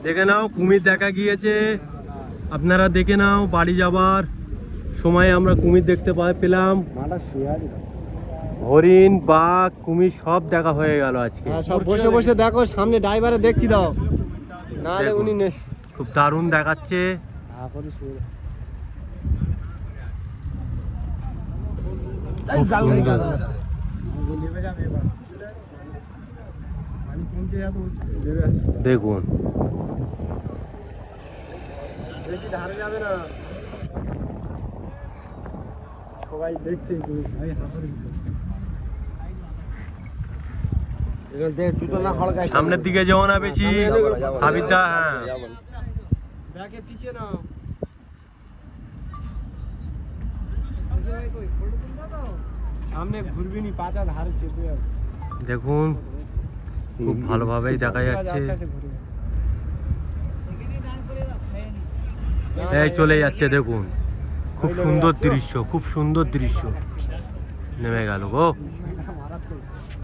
দেখে নাও কুমির দেখা গিয়েছে, আপনারা দেখে নাও। বাড়ি যাবার সময় আমরা কুমির দেখতে পেলাম। হরিণ, বাঘ, কুমির সব দেখা হয়ে গেল আজকে। সব বসে বসে দেখো, সামনে ড্রাইভারে দেখতে দাও, নাহলে উনি খুব দারুণ দেখাচ্ছে। দেখুন বেশি ধারে যাবে না, সবাই দেখছে। সামনের দিকে যাও না বেশি, সাবিতা। হ্যাঁ, ব্যাকে পিছিয়ে নাও। সামনে ঘুরবি নি, পাঁচা ধারে চেপে যাবে। দেখুন খুব ভালোভাবেই দেখা যাচ্ছে। এই চলে যাচ্ছে, দেখুন খুব সুন্দর দৃশ্য, খুব সুন্দর দৃশ্য। নেমে গেল গো।